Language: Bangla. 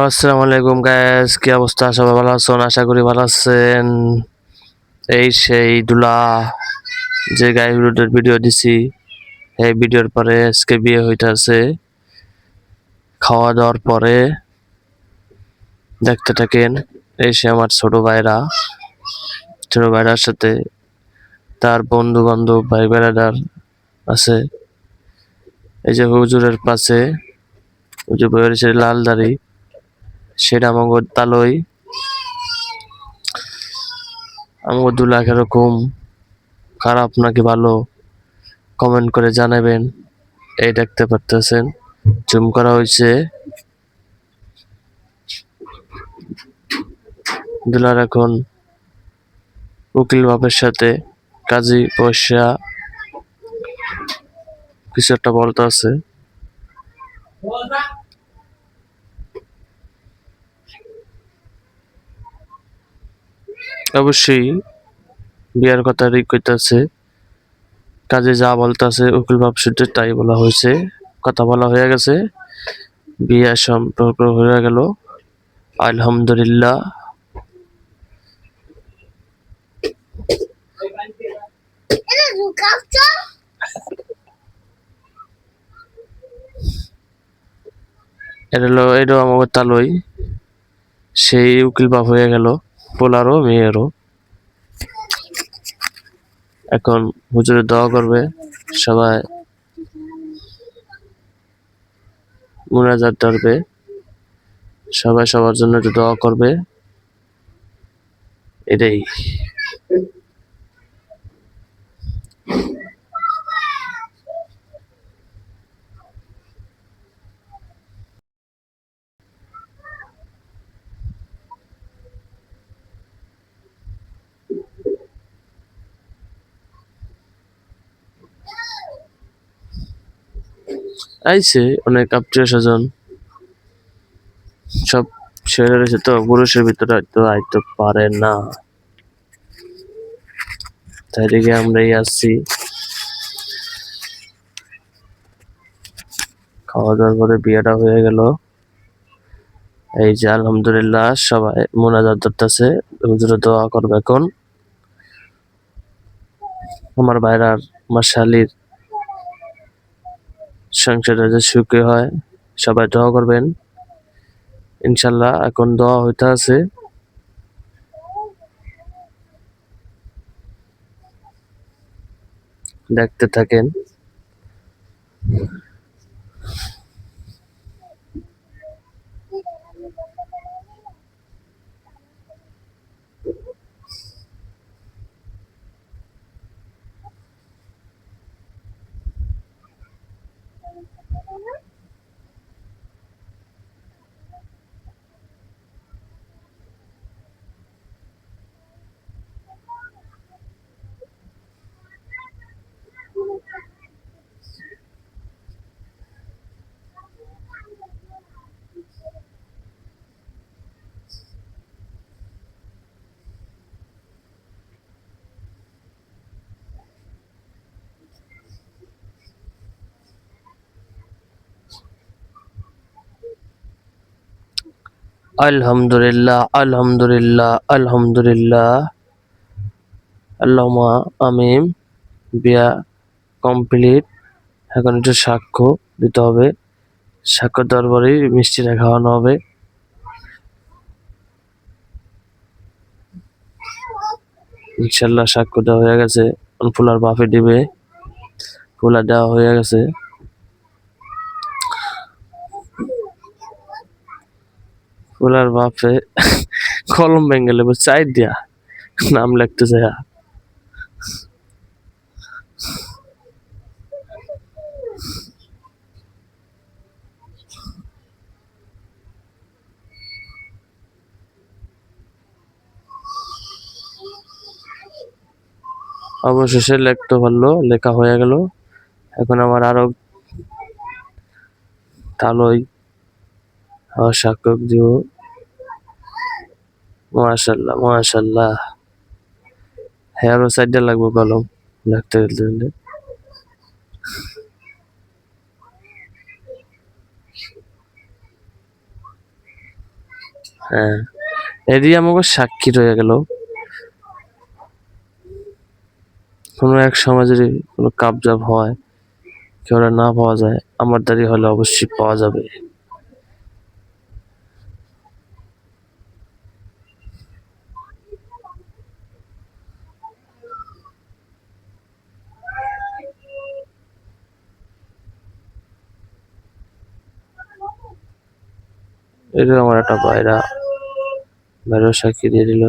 আসসালামু আলাইকুম গাইস, কি অবস্থা? সবাই ভালো আছেন? আশা করি ভালো আছেন। এই সেই দুলা যে গাইগুলোর ভিডিও দিছি, এই ভিডিওর পরে আজকে বিয়ে হইতাছে। খাওয়া দাওয়ার পরে দেখতে থাকেন। এই সে আমার ছোট ভাইরার সাথে তার বন্ধু বান্ধব ভাই বেড়াদার আছে। এই যে হুজুরের পাশে হুজুর বইয়ের সে লাল দাড়ি, সেটা আমাকে তালই আমাকে 2 লাখ এরকম খারাপ নাকি ভালো কমেন্ট করে জানাবেন। এই দেখতে পারতেছেন, জুম করা হয়েছে। দুলার এখন উকিল বাপের সাথে কাজী পয়সা কিছু একটা বলতে আছে। অবশ্যই বিয়ার কথা রিক কইতাছে, কাজে যা বলতেছে উকিল বাপ সূত্রে তাই বলা হয়েছে। কথা বলা হয়ে গেছে, বিয়ে সম্পর্ক হয়ে গেল, আলহামদুলিল্লাহ। এটা আমার তালই সেই উকিল বাপ হয়ে গেল, পোলারও মেয়েরও। এখন হুজুরে দোয়া করবে, সবাই মুনাজাত ধরবে, সবাই সবার জন্য একটু দোয়া করবে, এটাই। আইছে অনেক আত্মীয় স্বজন, সব ছেড়ে রয়েছে, তো পুরুষের ভিতরে হয়তো আইতে পারে না, তাই দিকে আমরাই আসছি। খাওয়া দাওয়ার পরে বিয়েটা হয়ে গেল। এই যে আলহামদুলিল্লাহ, সবাই মোনাজাত ধরতেছে, হুজুরে দোয়া করবে এখন আমার ভাইরার, আমার শালির সংসারে যে সুখী হয়। সবাই দোয়া করবেন ইনশাল্লাহ। এখন দোয়া হইতে আছে, দেখতে থাকেন। আলহামদুলিল্লাহ, আলহামদুলিল্লাহ, আলহামদুলিল্লাহ, আল্লাহুম্মা আমিন। বিয়া কমপ্লিট। এখন একটু সাক্ষ্য দিতে হবে, সাক্ষ্য দেওয়ার পরেই মিষ্টিটা খাওয়ানো হবে। ইনশাল্লাহ সাক্ষ্য দেওয়া হয়ে গেছে, ফুলার বাপে দিবে, ফুলা দেওয়া হয়ে গেছে। ফুলার বাপে কলম বেঙ্গলে চাই দিয়া নাম লিখতে যায়। অবশেষে লিখতে পারলো, লেখা হয়ে গেল। এখন আমার আরো তালই সাক্ষ্য দিব। মাশাল্লাহ, মাশাল্লাহ। হ্যাঁ, আরো 4টা লাগবে কলম লিখতে গেলে। হ্যাঁ, এরই আমাকে সাক্ষী রয়ে গেল। কোনো এক সময় যদি কোনো কাবজাব হয়, কেউ না পাওয়া যায়, আমার দাঁড়িয়ে হলে অবশ্যই পাওয়া যাবে। এটা আমার একটা ভাইরা সাক্ষী দিয়ে দিল।